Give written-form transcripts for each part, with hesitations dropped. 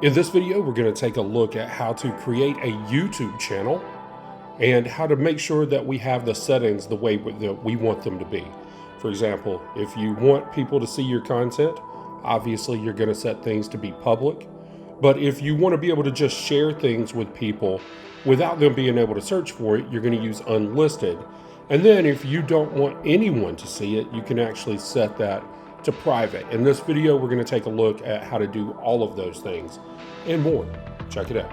In this video, we're going to take a look at how to create a YouTube channel and how to make sure that we have the settings the way that we want them to be. For example, if you want people to see your content, obviously you're going to set things to be public. But if you want to be able to just share things with people without them being able to search for it, you're going to use unlisted. And then if you don't want anyone to see it, you can actually set that to private. In this video, we're going to take a look at how to do all of those things and more. Check it out.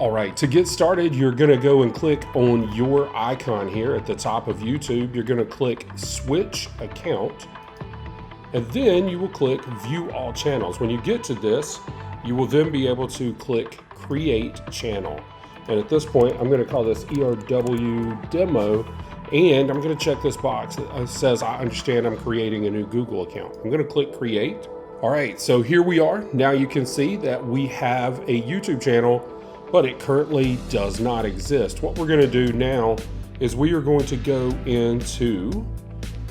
All right, to get started, you're going to go and click on your icon here at the top of YouTube. You're going to click Switch Account, and then you will click View All Channels. When you get to this, you will then be able to click Create Channel. And at this point, I'm going to call this ERW Demo, and I'm going to check this box that says I understand I'm creating a new Google account. I'm going to click Create. All right, so here we are. Now you can see that we have a YouTube channel, but it currently does not exist. What we're going to do now is we are going to go into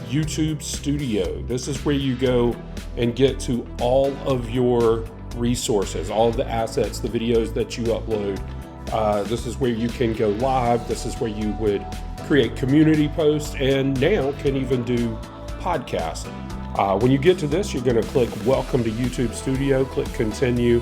YouTube Studio. This is where you go and get to all of your resources, all of the assets, the videos that you upload. This is where you can go live. This is where you would create community posts, and now can even do podcasts. When you get to this, you're going to click Welcome to YouTube Studio, click Continue,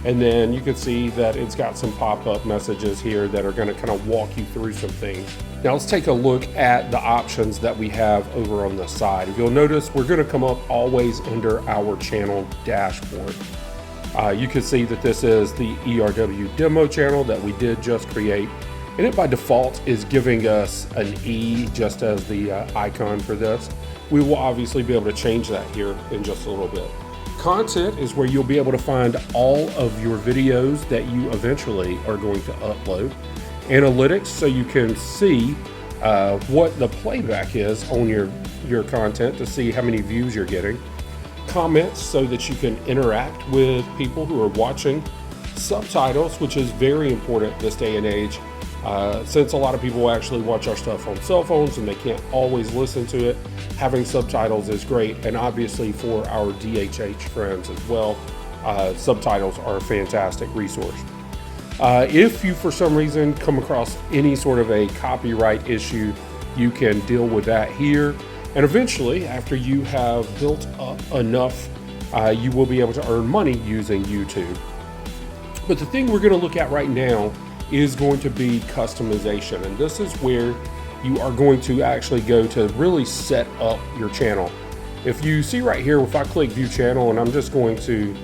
and then you can see that it's got some pop-up messages here that are going to kind of walk you through some things. Now let's take a look at the options that we have over on the side. If you'll notice, we're going to come up always under our channel dashboard. You can see that this is the ERW demo channel that we did just create, and it by default is giving us an E just as the icon for this. We will obviously be able to change that here in just a little bit. Content is where you'll be able to find all of your videos that you eventually are going to upload. Analytics, so you can see what the playback is on your content to see how many views you're getting. Comments, so that you can interact with people who are watching. Subtitles, which is very important this day and age, since a lot of people actually watch our stuff on cell phones and they can't always listen to it. Having subtitles is great, and obviously for our DHH friends as well, subtitles are a fantastic resource. If you for some reason come across any sort of a copyright issue, you can deal with that here. And eventually, after you have built up enough, you will be able to earn money using YouTube. But the thing we're going to look at right now is going to be customization. And this is where you are going to actually go to really set up your channel. If you see right here, if I click View Channel, and I'm just going to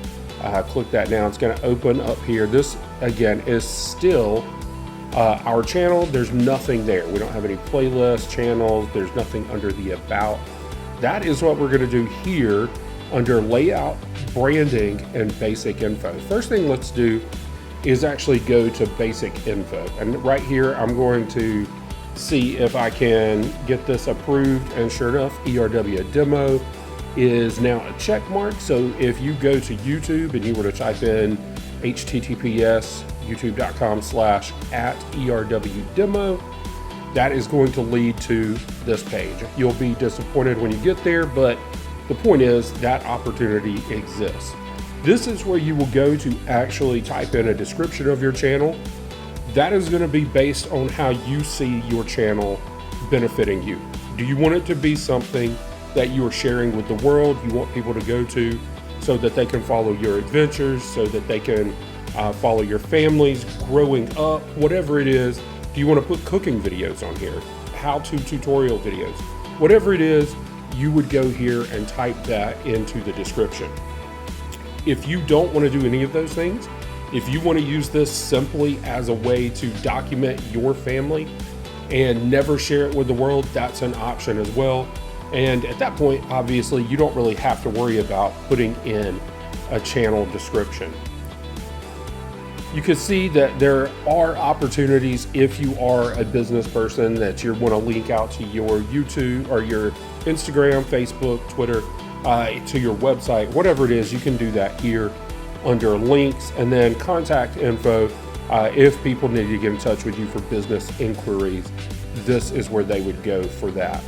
click that now, it's going to open up here. This, again, is still our channel. There's nothing there. We don't have any playlist channels. There's nothing under the About. That is what we're going to do here under Layout, Branding, and Basic Info. First thing let's do is actually go to Basic Info. And right here, I'm going to see if I can get this approved. And sure enough, ERW Demo is now a check mark. So if you go to YouTube and you were to type in https youtube.com/@ERWdemo, that is going to lead to this page. You'll be disappointed when you get there, but the point is that opportunity exists. This is where you will go to actually type in a description of your channel. That is going to be based on how you see your channel benefiting you. Do you want it to be something that you are sharing with the world? You want people to go to so that they can follow your adventures, so that they can follow your families growing up, whatever it is. Do you want to put cooking videos on here, how-to tutorial videos? Whatever it is, you would go here and type that into the description. If you don't want to do any of those things, if you want to use this simply as a way to document your family and never share it with the world, that's an option as well. And at that point, obviously, you don't really have to worry about putting in a channel description. You can see that there are opportunities if you are a business person that you want to link out to your YouTube or your Instagram, Facebook, Twitter, to your website, whatever it is, you can do that here under links, and then contact info. If people need to get in touch with you for business inquiries, this is where they would go for that.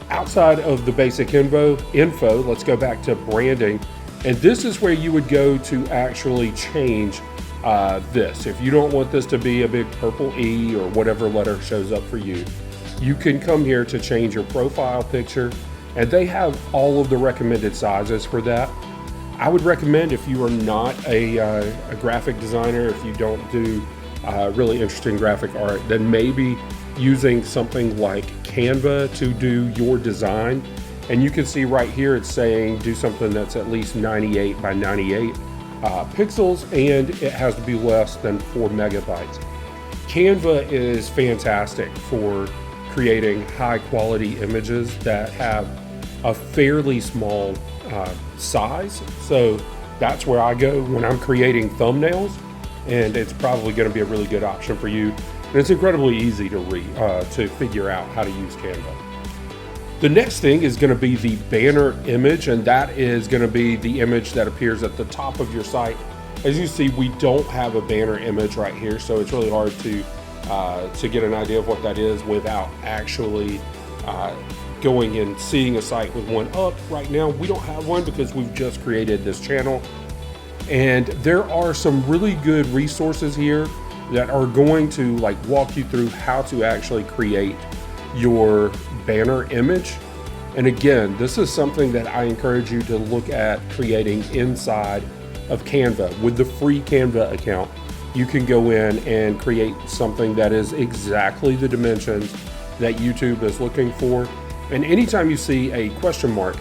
Outside of the basic info, let's go back to branding. And this is where you would go to actually change this. If you don't want this to be a big purple E or whatever letter shows up for you, you can come here to change your profile picture, and they have all of the recommended sizes for that. I would recommend, if you are not a graphic designer, if you don't do really interesting graphic art, then maybe using something like Canva to do your design. And you can see right here it's saying do something that's at least 98 by 98 pixels, and it has to be less than 4 megabytes. Canva is fantastic for creating high quality images that have a fairly small size. So that's where I go when I'm creating thumbnails, and it's probably going to be a really good option for you. And it's incredibly easy to figure out how to use Canva. The next thing is going to be the banner image, and that is going to be the image that appears at the top of your site. As you see, we don't have a banner image right here, so it's really hard to get an idea of what that is without actually going and seeing a site with one up. Right now, we don't have one because we've just created this channel. And there are some really good resources here that are going to walk you through how to actually create your banner image. And again, this is something that I encourage you to look at creating inside of Canva. With the free Canva account, you can go in and create something that is exactly the dimensions that YouTube is looking for. And anytime you see a question mark,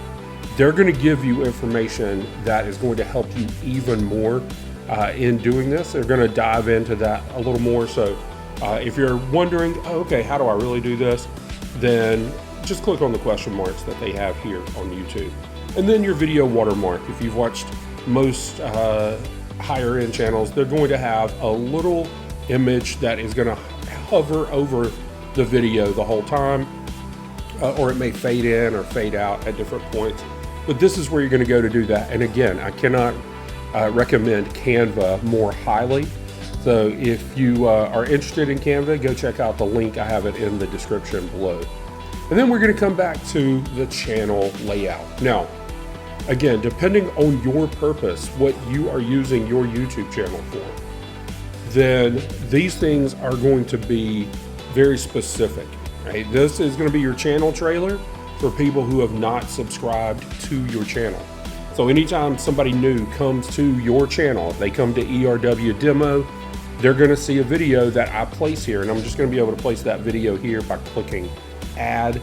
they're going to give you information that is going to help you even more in doing this. They're going to dive into that a little more. So if you're wondering, oh, okay, how do I really do this? Then just click on the question marks that they have here on YouTube. And then your video watermark. If you've watched most higher end channels, they're going to have a little image that is going to hover over the video the whole time, or it may fade in or fade out at different points. But this is where you're going to go to do that. And again, I cannot recommend Canva more highly. So if you are interested in Canva, go check out the link. I have it in the description below. And then we're going to come back to the channel layout. Now, again, depending on your purpose, what you are using your YouTube channel for, then these things are going to be very specific, right? This is going to be your channel trailer for people who have not subscribed to your channel. So anytime somebody new comes to your channel, if they come to ERW Demo, they're going to see a video that I place here, and I'm just going to be able to place that video here by clicking add.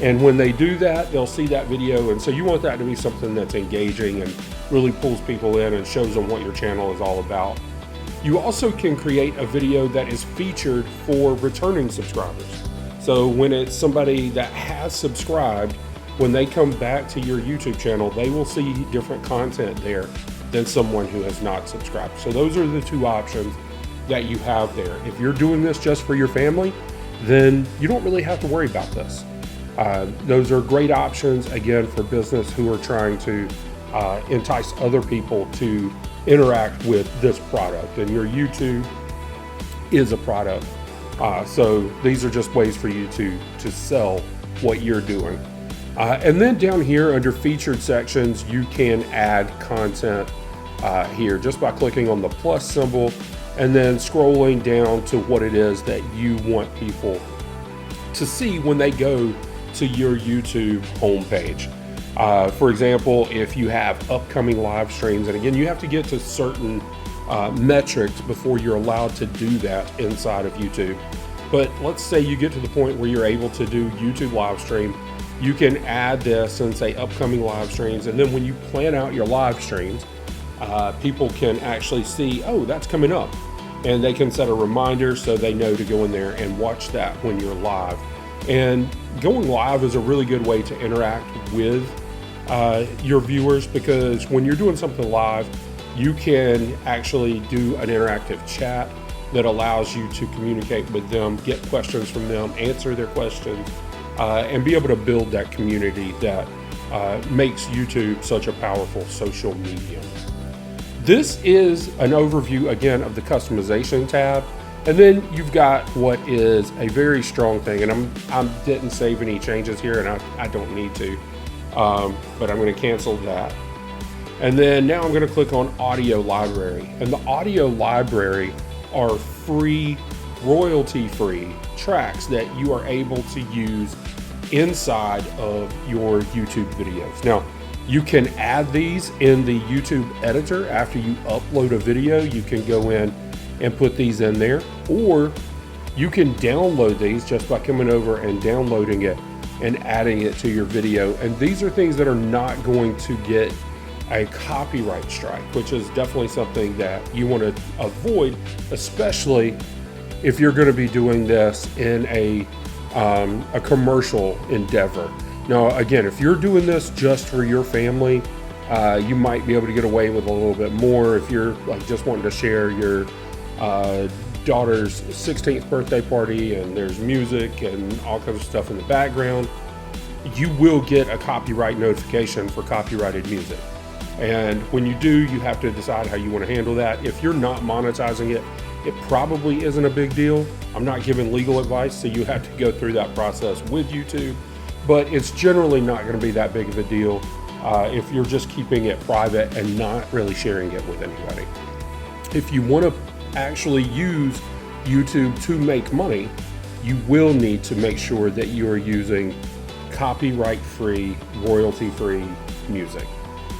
And when they do that, they'll see that video. And so you want that to be something that's engaging and really pulls people in and shows them what your channel is all about. You also can create a video that is featured for returning subscribers. So when it's somebody that has subscribed, when they come back to your YouTube channel, they will see different content there than someone who has not subscribed. So those are the two options that you have there. If you're doing this just for your family, then you don't really have to worry about this. Those are great options, again, for business who are trying to entice other people to interact with this product. And your YouTube is a product. So these are just ways for you to sell what you're doing. And then down here under featured sections, you can add content here just by clicking on the plus symbol and then scrolling down to what it is that you want people to see when they go to your YouTube homepage. For example, if you have upcoming live streams, and again, you have to get to certain metrics before you're allowed to do that inside of YouTube. But let's say you get to the point where you're able to do YouTube live stream, you can add this and say upcoming live streams. And then when you plan out your live streams, people can actually see, oh, that's coming up. And they can set a reminder so they know to go in there and watch that when you're live. And going live is a really good way to interact with your viewers, because when you're doing something live, you can actually do an interactive chat that allows you to communicate with them, get questions from them, answer their questions, and be able to build that community that makes YouTube such a powerful social medium. This is an overview, again, of the customization tab. And then you've got what is a very strong thing, and I didn't save any changes here, and I don't need to, but I'm going to cancel that. And then now I'm going to click on audio library, and the audio library are free, royalty-free tracks that you are able to use inside of your YouTube videos. Now, you can add these in the YouTube editor after you upload a video. You can go in and put these in there, or you can download these just by coming over and downloading it and adding it to your video. And these are things that are not going to get a copyright strike, which is definitely something that you want to avoid, especially if you're going to be doing this in a commercial endeavor. Now, again, if you're doing this just for your family, you might be able to get away with a little bit more. If you're like just wanting to share your daughter's 16th birthday party and there's music and all kinds of stuff in the background, you will get a copyright notification for copyrighted music. And when you do, you have to decide how you want to handle that. If you're not monetizing it, it probably isn't a big deal. I'm not giving legal advice, so you have to go through that process with YouTube, but it's generally not going to be that big of a deal if you're just keeping it private and not really sharing it with anybody. If you want to actually use YouTube to make money, you will need to make sure that you are using copyright-free, royalty-free music.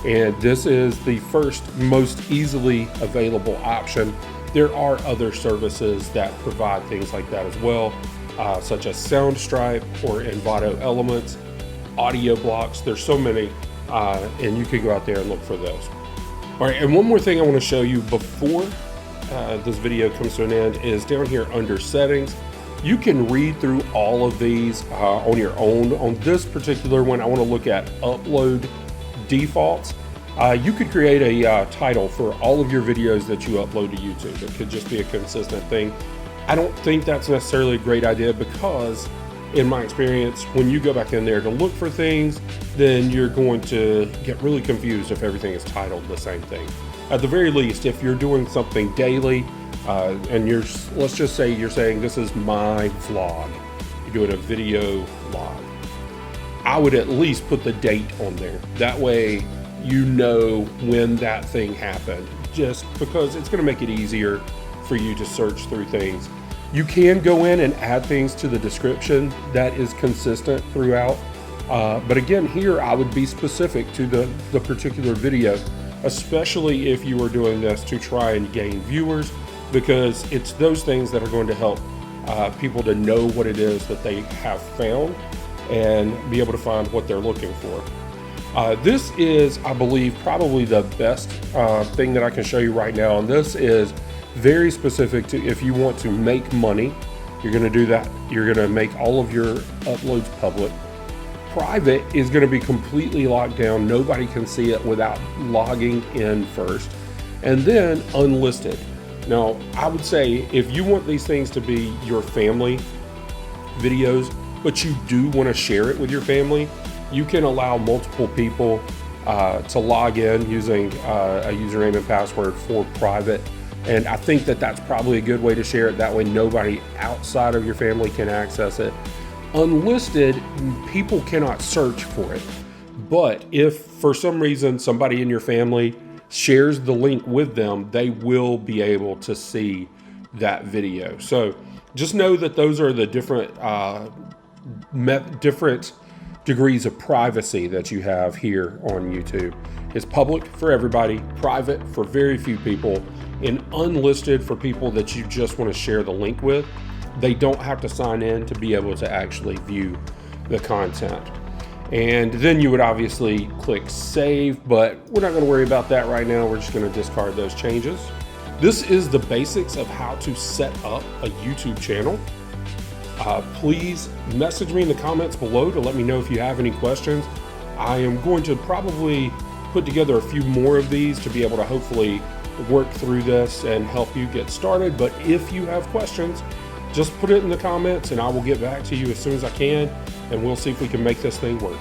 And this is the first, most easily available option. There are other services that provide things like that as well, such as Soundstripe or Envato Elements, Audio Blocks. There's so many, and you can go out there and look for those. All right, and one more thing I want to show you before this video comes to an end is down here under settings. You can read through all of these on your own. On this particular one, I want to look at upload defaults. You could create a title for all of your videos that you upload to YouTube. It could just be a consistent thing. I don't think that's necessarily a great idea because, in my experience, when you go back in there to look for things, then you're going to get really confused if everything is titled the same thing. At the very least, if you're doing something daily, and let's just say you're saying this is my vlog, you're doing a video log, I would at least put the date on there. That way you know when that thing happened, just because it's going to make it easier for you to search through things. You can go in and add things to the description that is consistent throughout. But again, here I would be specific to the particular video, especially if you are doing this to try and gain viewers, because it's those things that are going to help people to know what it is that they have found and be able to find what they're looking for. This is, I believe, probably the best thing that I can show you right now. And this is very specific to if you want to make money, you're going to do that. You're going to make all of your uploads public. Private is going to be completely locked down. Nobody can see it without logging in first. And then unlisted. Now, I would say if you want these things to be your family videos, but you do want to share it with your family, you can allow multiple people to log in using a username and password for private. And I think that that's probably a good way to share it. That way nobody outside of your family can access it. Unlisted, people cannot search for it. But if for some reason somebody in your family shares the link with them, they will be able to see that video. So just know that those are the different degrees of privacy that you have here on YouTube. It's public for everybody, private for very few people, and unlisted for people that you just want to share the link with. They don't have to sign in to be able to actually view the content. And then you would obviously click save, but we're not going to worry about that right now. We're just going to discard those changes. This is the basics of how to set up a YouTube channel. Please message me in the comments below to let me know if you have any questions. I am going to probably put together a few more of these to be able to hopefully work through this and help you get started. But if you have questions, just put it in the comments and I will get back to you as soon as I can, and we'll see if we can make this thing work.